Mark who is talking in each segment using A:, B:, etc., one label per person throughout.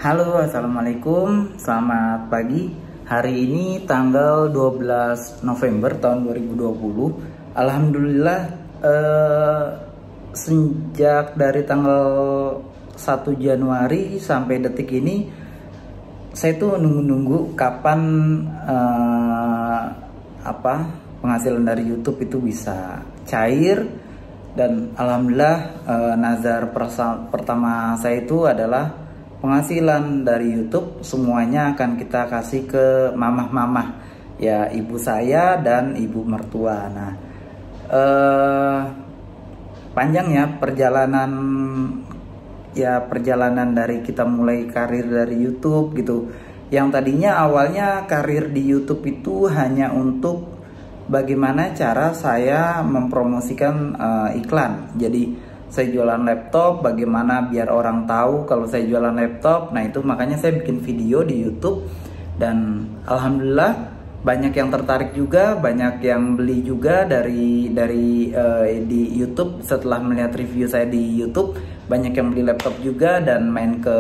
A: Halo, assalamualaikum, selamat pagi. Hari ini tanggal 12 November tahun 2020. Alhamdulillah, sejak dari tanggal 1 Januari sampai detik ini, saya tuh nunggu-nunggu kapan penghasilan dari YouTube itu bisa cair. Dan alhamdulillah, nazar pertama saya itu adalah penghasilan dari YouTube semuanya akan kita kasih ke mamah-mamah, ya, ibu saya dan ibu mertua. Nah, panjang ya perjalanan dari kita mulai karir dari YouTube gitu. Yang tadinya awalnya karir di YouTube itu hanya untuk bagaimana cara saya mempromosikan iklan. Jadi saya jualan laptop, bagaimana biar orang tahu kalau saya jualan laptop. Nah, itu makanya saya bikin video di YouTube. Dan alhamdulillah banyak yang tertarik juga, banyak yang beli juga dari di YouTube. Setelah melihat review saya di YouTube, banyak yang beli laptop juga dan main ke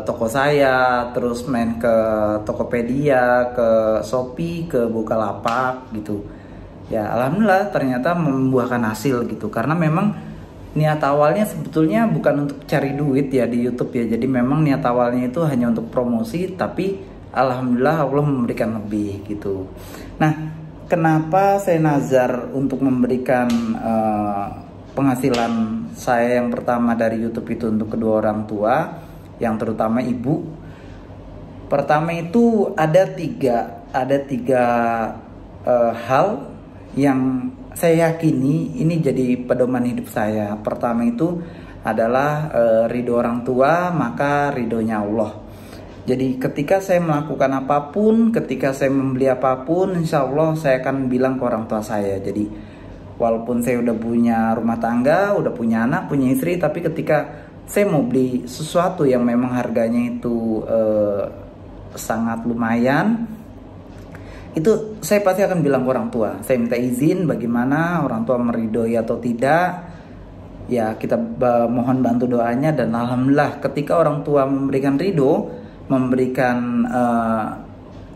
A: toko saya, terus main ke Tokopedia, ke Shopee, ke Bukalapak gitu. Ya, alhamdulillah ternyata membuahkan hasil gitu. Karena memang niat awalnya sebetulnya bukan untuk cari duit ya di YouTube ya. Jadi memang niat awalnya itu hanya untuk promosi, tapi alhamdulillah Allah memberikan lebih gitu. Nah, kenapa saya nazar untuk memberikan penghasilan saya yang pertama dari YouTube itu untuk kedua orang tua, yang terutama ibu? Pertama itu ada tiga hal yang saya yakini ini jadi pedoman hidup saya. Pertama itu adalah ridho orang tua, maka ridhonya Allah. Jadi ketika saya melakukan apapun, ketika saya membeli apapun, insya Allah saya akan bilang ke orang tua saya. Jadi walaupun saya udah punya rumah tangga, udah punya anak, punya istri, tapi ketika saya mau beli sesuatu yang memang harganya itu sangat lumayan, itu saya pasti akan bilang ke orang tua. Saya minta izin, bagaimana orang tua meridhoi atau tidak. Ya, kita mohon bantu doanya. Dan alhamdulillah ketika orang tua memberikan ridho, memberikan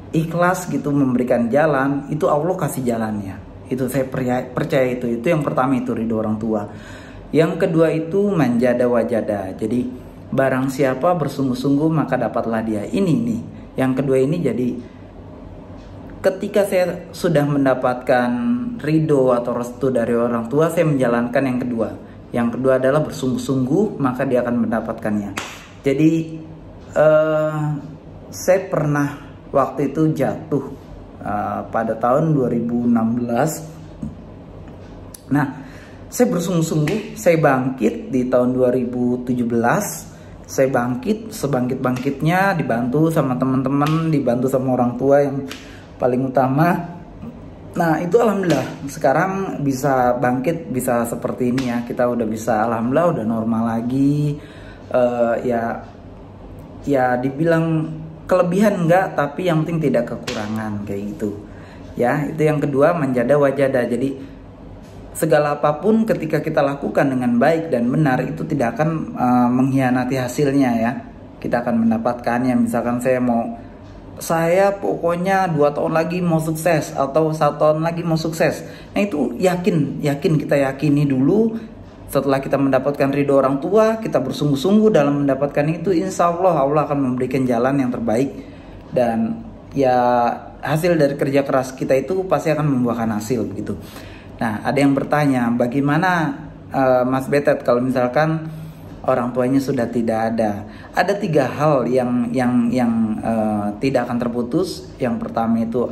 A: ikhlas gitu, memberikan jalan, itu Allah kasih jalannya. Itu saya percaya itu yang pertama, itu ridho orang tua. Yang kedua itu manjada wajada. Jadi barang siapa bersungguh-sungguh maka dapatlah dia. Ini yang kedua ini. Jadi ketika saya sudah mendapatkan ridho atau restu dari orang tua, saya menjalankan yang kedua. Yang kedua adalah bersungguh-sungguh, maka dia akan mendapatkannya. Jadi saya pernah waktu itu jatuh pada tahun 2016. Nah, saya bersungguh-sungguh, saya bangkit di tahun 2017. Saya bangkit sebangkit-bangkitnya, dibantu sama teman-teman, dibantu sama orang tua yang paling utama. Nah, itu alhamdulillah sekarang bisa bangkit, bisa seperti ini ya. Kita udah bisa, alhamdulillah udah normal lagi. Ya dibilang kelebihan enggak, tapi yang penting tidak kekurangan kayak gitu. Ya, itu yang kedua, manjada wajada. Jadi segala apapun ketika kita lakukan dengan baik dan benar, itu tidak akan mengkhianati hasilnya ya. Kita akan mendapatkannya. Misalkan saya pokoknya 2 tahun lagi mau sukses atau 1 tahun lagi mau sukses. Nah, itu yakin kita yakini dulu. Setelah kita mendapatkan ridho orang tua, kita bersungguh-sungguh dalam mendapatkan itu, insya Allah akan memberikan jalan yang terbaik. Dan ya hasil dari kerja keras kita itu pasti akan membuahkan hasil begitu. Nah, ada yang bertanya, bagaimana Mas Betet kalau misalkan orang tuanya sudah tidak ada? Ada 3 hal yang tidak akan terputus. Yang pertama itu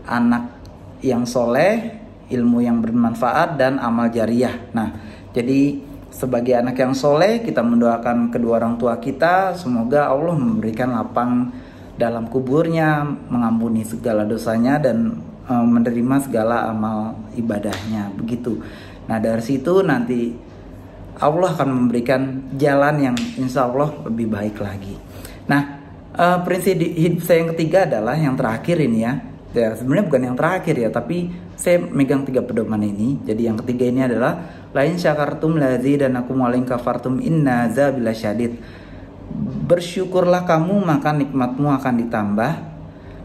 A: anak yang soleh, ilmu yang bermanfaat, dan amal jariah. Nah, jadi sebagai anak yang soleh, kita mendoakan kedua orang tua kita, semoga Allah memberikan lapang dalam kuburnya, mengampuni segala dosanya, dan menerima segala amal ibadahnya begitu. Nah, dari situ nanti Allah akan memberikan jalan yang insya Allah lebih baik lagi. Nah, prinsip hidup saya yang ketiga adalah yang terakhir ini ya. Ya, sebenarnya bukan yang terakhir ya, tapi saya megang 3 pedoman ini. Jadi yang ketiga ini adalah lain syakartum lazidanakum wa lain kafartum inna zabila syadid. Bersyukurlah kamu maka nikmatmu akan ditambah.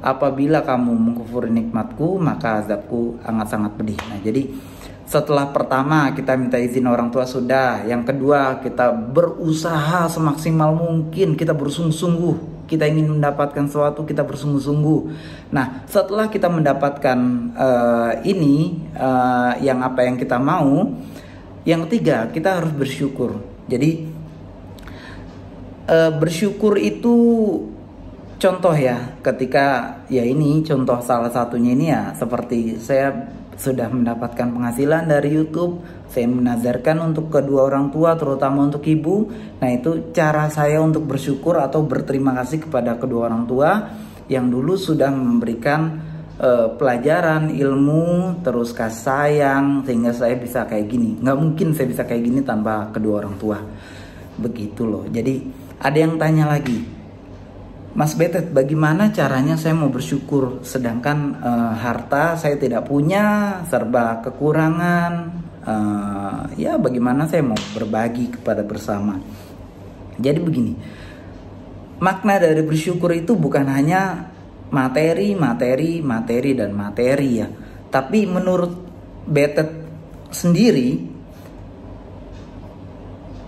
A: Apabila kamu mengkufuri nikmatku maka azabku sangat pedih. Nah, jadi setelah pertama kita minta izin orang tua sudah. Yang kedua kita berusaha semaksimal mungkin, kita bersungguh-sungguh. Kita ingin mendapatkan sesuatu, kita bersungguh-sungguh. Nah, setelah kita mendapatkan yang apa yang kita mau, yang ketiga kita harus bersyukur. Jadi bersyukur itu contoh ya, ketika ya ini contoh salah satunya ini ya, seperti saya sudah mendapatkan penghasilan dari YouTube, saya menazarkan untuk kedua orang tua, terutama untuk ibu. Nah, itu cara saya untuk bersyukur atau berterima kasih kepada kedua orang tua yang dulu sudah memberikan pelajaran, ilmu, terus kasih sayang, sehingga saya bisa kayak gini. Nggak mungkin saya bisa kayak gini tanpa kedua orang tua. Begitu loh. Jadi ada yang tanya lagi, Mas Betet, bagaimana caranya saya mau bersyukur sedangkan harta saya tidak punya, serba kekurangan. Ya bagaimana saya mau berbagi kepada bersama. Jadi begini, makna dari bersyukur itu bukan hanya materi ya. Tapi menurut Betet sendiri,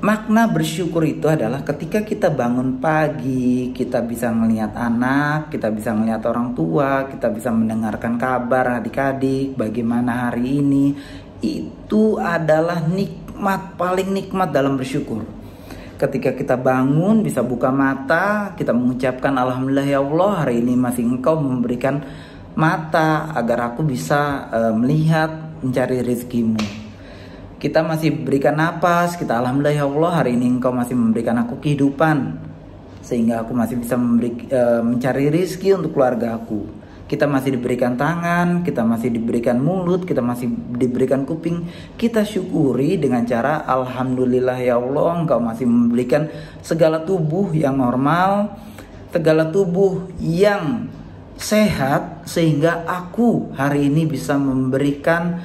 A: makna bersyukur itu adalah ketika kita bangun pagi, kita bisa melihat anak, kita bisa melihat orang tua, kita bisa mendengarkan kabar adik-adik, bagaimana hari ini. Itu adalah nikmat, paling nikmat dalam bersyukur. Ketika kita bangun, bisa buka mata, kita mengucapkan Alhamdulillah ya Allah, hari ini masih Engkau memberikan mata agar aku bisa melihat, mencari rezekimu. Kita masih berikan napas, kita Alhamdulillah ya Allah, hari ini Engkau masih memberikan aku kehidupan sehingga aku masih bisa mencari rezeki untuk keluarga aku. Kita masih diberikan tangan, kita masih diberikan mulut, kita masih diberikan kuping. Kita syukuri dengan cara Alhamdulillah ya Allah, Engkau masih memberikan segala tubuh yang normal, segala tubuh yang sehat, sehingga aku hari ini bisa memberikan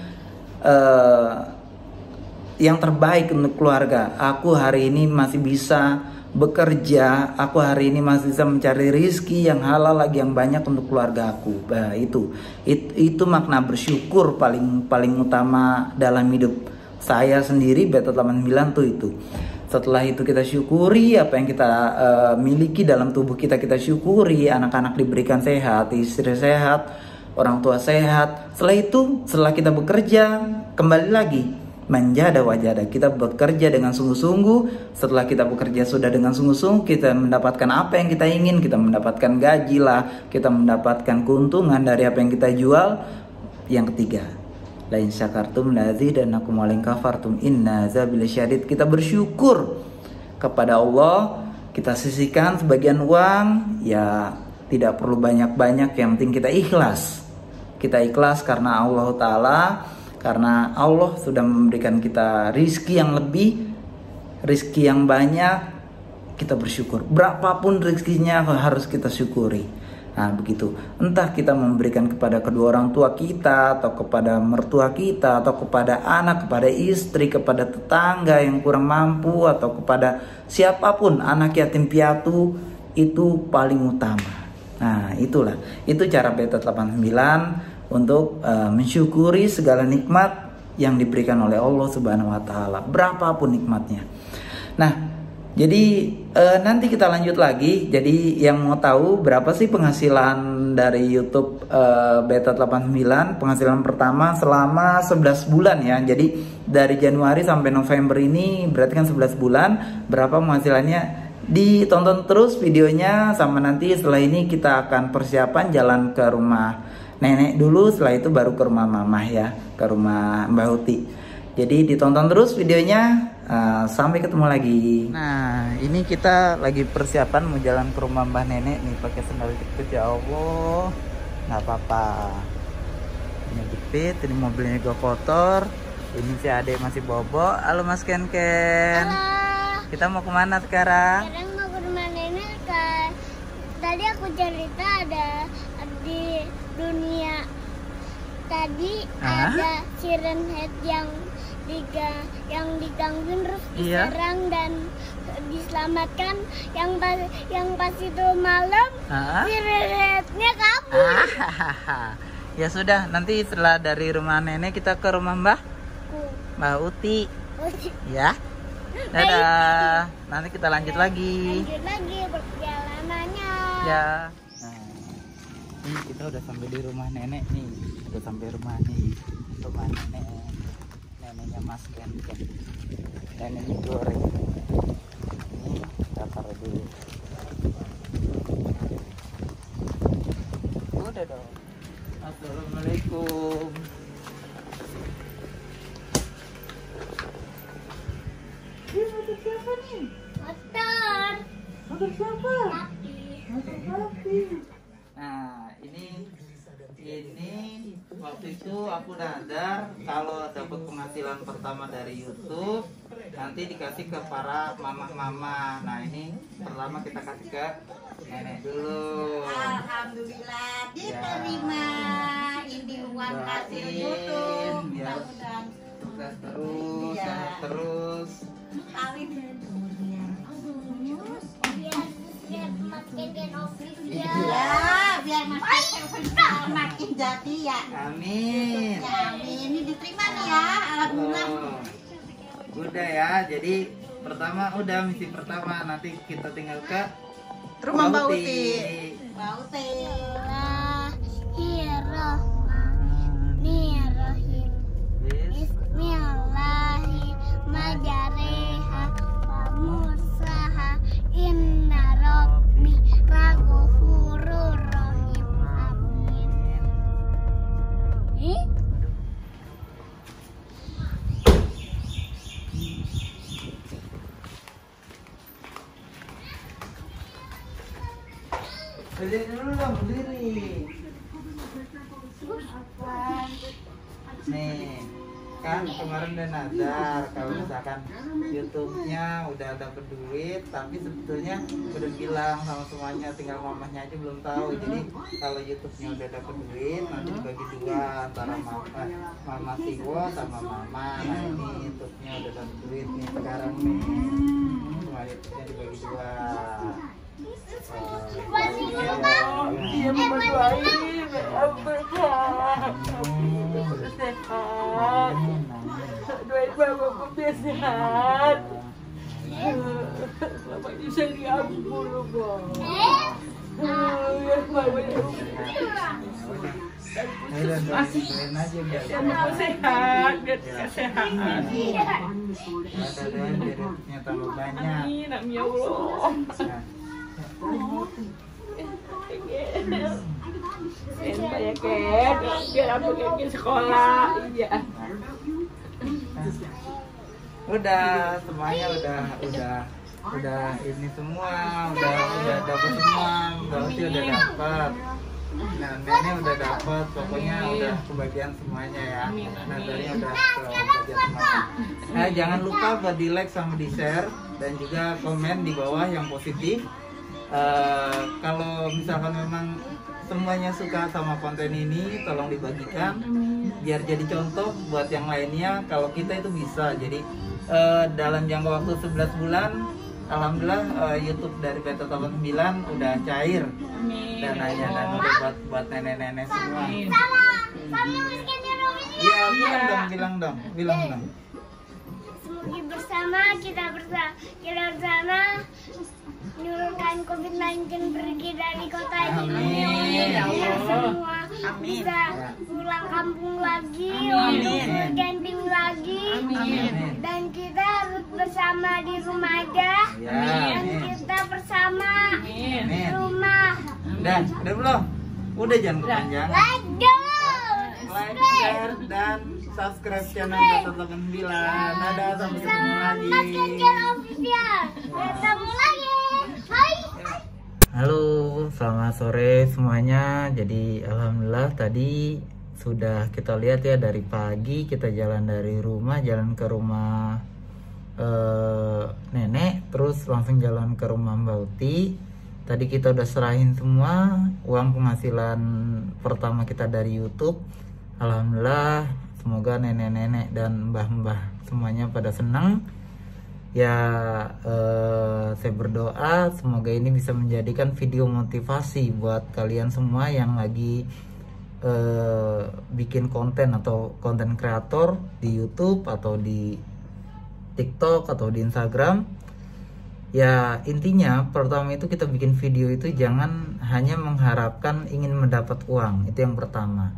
A: yang terbaik untuk keluarga. Aku hari ini masih bisa bekerja, aku hari ini masih bisa mencari rezeki yang halal lagi, yang banyak untuk keluarga aku. Nah, itu makna bersyukur paling utama dalam hidup saya sendiri. Betet 89 tuh itu. Setelah itu kita syukuri apa yang kita miliki dalam tubuh kita, kita syukuri anak-anak diberikan sehat, istri sehat, orang tua sehat. Setelah itu, setelah kita bekerja, kembali lagi manjada wajada, kita bekerja dengan sungguh-sungguh. Setelah kita bekerja sudah dengan sungguh-sungguh, kita mendapatkan apa yang kita ingin, kita mendapatkan gaji lah, kita mendapatkan keuntungan dari apa yang kita jual. Yang ketiga, lain syakartum lazidanakum wa in kafartum inna azabil syadid. Kita bersyukur kepada Allah, kita sisihkan sebagian uang, ya tidak perlu banyak-banyak, yang penting kita ikhlas. Kita ikhlas karena Allah Ta'ala, karena Allah sudah memberikan kita rizki yang lebih, rizki yang banyak, kita bersyukur. Berapapun rizkinya harus kita syukuri. Nah begitu, entah kita memberikan kepada kedua orang tua kita, atau kepada mertua kita, atau kepada anak, kepada istri, kepada tetangga yang kurang mampu, atau kepada siapapun, anak yatim piatu, itu paling utama. Nah itulah, itu cara Betet 89 untuk mensyukuri segala nikmat yang diberikan oleh Allah Subhanahu wa Ta'ala, berapapun nikmatnya. Nah, jadi nanti kita lanjut lagi. Jadi yang mau tahu berapa sih penghasilan dari YouTube Betet 89, penghasilan pertama selama 11 bulan ya. Jadi dari Januari sampai November ini berarti kan 11 bulan, berapa penghasilannya? Ditonton terus videonya, sama nanti setelah ini kita akan persiapan jalan ke rumah nenek dulu, setelah itu baru ke rumah mamah ya, ke rumah Mbak Huti. Jadi ditonton terus videonya. Sampai ketemu lagi. Nah ini kita lagi persiapan mau jalan ke rumah Mbah Nenek nih, pakai sandal jepit. Ya Allah, nggak apa-apa. Ini jepit, ini mobilnya juga kotor. Ini si Ade masih bobo. Halo Mas Ken Ken.
B: Halo.
A: Kita mau kemana sekarang?
B: Sekarang mau ke rumah nenek kan. Tadi aku cerita ada di dunia. Tadi ada siren head yang digangguin terus diserang dan diselamatkan, yang pas itu malam si Rednya kabur.
A: Ya sudah, nanti setelah dari rumah nenek kita ke rumah Mbak Uti. Ya. Dadah. Nanti kita lanjut lagi.
B: Lanjut lagi perjalanannya.
A: Ya. Nah, ini kita udah sampai di rumah nenek nih. Udah sampai rumah nih. Rumah nenek. Neneknya Mas Ken. Neneknya goreng. Ini kita taruh dulu. Udah dong. Assalamualaikum. Ini motor siapa nih?
B: Motor.
A: Motor siapa?
B: Papi.
A: Motor Papi. Nah, ini waktu itu aku nadar kalau dapat penghasilan pertama dari YouTube nanti dikasih ke para mama-mama. Nah, ini pertama kita kasih ke nenek dulu.
C: Alhamdulillah diterima. Ini uang hasil YouTube.
A: Ya,
C: Mudah-mudahan
A: sukses terus, sehat terus.
C: kawin umurnya.
B: Biar makin official.
C: Biar makin jadi ya.
A: Amin.
C: Ya, amin. Ini diterima nih ya. Alhamdulillah.
A: Udah ya, jadi pertama udah misi pertama, nanti kita tinggal ke
C: Rumah Mbak
A: Uti.
C: Uti. Mbak Uti.
B: Bismillahirrahmanirrahim.
A: Yes.
B: Bismillahirrahmanirrahim. Wa mursaha inna rabbi laghafurur rahim. Amin.
A: Berdiri dulu dong, berdiri. Nih, kan kemarin udah nadar kalau misalkan YouTube-nya udah dapet duit, tapi sebetulnya udah bilang sama semuanya, tinggal mamahnya aja belum tahu. Jadi kalau YouTube-nya udah dapet duit, nanti dibagi dua antara mama Tiwo sama mama. Nah, ini YouTube-nya udah dapet duit nih sekarang nih. Semua YouTube-nya dibagi dua.
D: Dia mau doain sehat, doain bapak biar sehat. Selama ini saya diampun loh bang. Ya bapak
A: Doain aja biar
D: dia mau sehat, biar kesehatan.
A: ada doain biar YouTube-nya tambah banyak.
D: Amin, amin ya Allah.
A: Nah,
D: Saya Ken, biar aku ke sekolah, iya.
A: udah semuanya udah ini semua udah dapat semua, berarti udah dapat. Nah, nenek udah dapat, pokoknya udah kebagian semuanya ya. Nadarnya udah kebagian semua. Nah, jangan lupa buat di like sama di share dan juga komen di bawah yang positif. Kalau misalkan memang semuanya suka sama konten ini, tolong dibagikan biar jadi contoh buat yang lainnya kalau kita itu bisa. Jadi dalam jangka waktu 11 bulan alhamdulillah YouTube dari Beta 89 udah cair dananya dan udah buat nenek-nenek semua.
B: Sama miskinnya Robin.
A: Iya, bilang dong.
B: Semoga bersama kita bersama menurunkan COVID-19 pergi dari kota ini.
A: Amin.
B: Biar semua bisa pulang kampung lagi, untuk camping lagi.
A: Amin.
B: Dan kita harus bersama di rumah aja.
A: Ya,
B: Dan
A: amin.
B: kita bersama di
A: Amin.
B: rumah.
A: Dan udah belum? Udah jangan kepanjangan.
B: Let's go!
A: Like, share, dan subscribe channel Beta 89. Dadah, sampai ketemu
B: Sama
A: lagi.
B: Mas Kencan Official. Ketemu lagi. Hai.
A: Halo, selamat sore semuanya. Jadi alhamdulillah tadi sudah kita lihat ya, dari pagi kita jalan dari rumah, jalan ke rumah nenek, terus langsung jalan ke rumah Mbak Uti. Tadi kita udah serahin semua uang penghasilan pertama kita dari YouTube. Alhamdulillah, semoga nenek-nenek dan mbah-mbah semuanya pada senang. Ya saya berdoa semoga ini bisa menjadikan video motivasi buat kalian semua yang lagi bikin konten atau konten kreator di YouTube atau di TikTok atau di Instagram. Ya intinya pertama itu kita bikin video itu jangan hanya mengharapkan ingin mendapat uang, itu yang pertama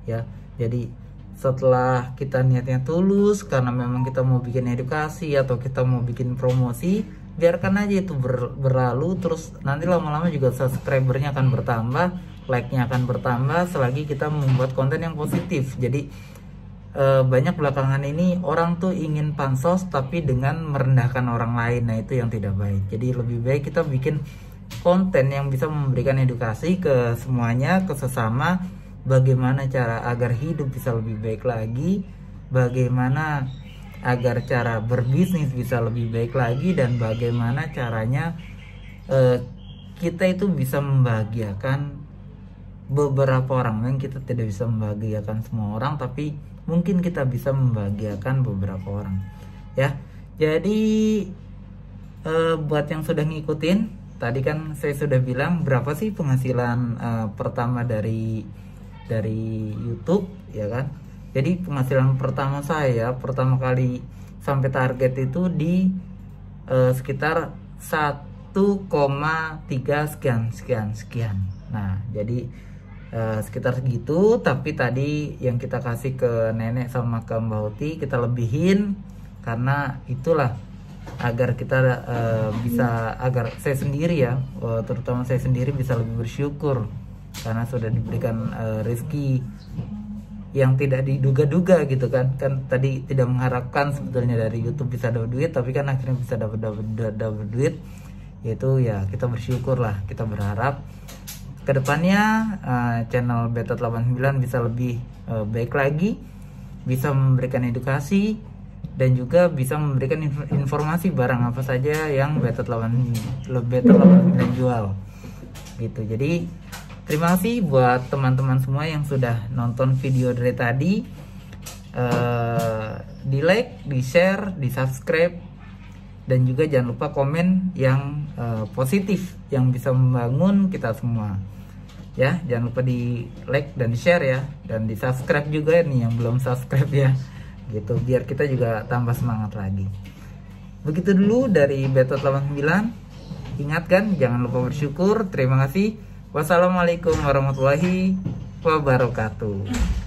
A: ya. Jadi setelah kita niatnya tulus karena memang kita mau bikin edukasi atau kita mau bikin promosi, biarkan aja itu berlalu, terus nanti lama-lama juga subscribernya akan bertambah, like-nya akan bertambah selagi kita membuat konten yang positif. Jadi banyak belakangan ini orang tuh ingin pansos tapi dengan merendahkan orang lain. Nah itu yang tidak baik. Jadi lebih baik kita bikin konten yang bisa memberikan edukasi ke semuanya, ke sesama, bagaimana cara agar hidup bisa lebih baik lagi, bagaimana agar cara berbisnis bisa lebih baik lagi, dan bagaimana caranya kita itu bisa membahagiakan beberapa orang. Yang kita tidak bisa membahagiakan semua orang, tapi mungkin kita bisa membahagiakan beberapa orang ya. Jadi buat yang sudah ngikutin, tadi kan saya sudah bilang berapa sih penghasilan pertama dari YouTube ya kan. Jadi penghasilan pertama saya pertama kali sampai target itu di sekitar 1,3 sekian. Nah jadi sekitar segitu, tapi tadi yang kita kasih ke nenek sama ke Mbak Uti kita lebihin karena itulah agar kita bisa, agar saya sendiri ya, terutama saya sendiri bisa lebih bersyukur karena sudah diberikan rezeki yang tidak diduga-duga gitu kan. Kan tadi tidak mengharapkan sebetulnya dari YouTube bisa dapat duit, tapi kan akhirnya bisa dapat duit. Yaitu ya kita bersyukur lah, kita berharap kedepannya channel Betot89 bisa lebih baik lagi, bisa memberikan edukasi dan juga bisa memberikan informasi barang apa saja yang Betot89 jual gitu. Jadi terima kasih buat teman-teman semua yang sudah nonton video dari tadi. Di like, di share, di subscribe, dan juga jangan lupa komen yang positif yang bisa membangun kita semua ya. Jangan lupa di like dan di share ya, dan di subscribe juga nih yang belum subscribe ya gitu, biar kita juga tambah semangat lagi. Begitu dulu dari Betot89. Ingatkan jangan lupa bersyukur. Terima kasih. Wassalamualaikum warahmatullahi wabarakatuh.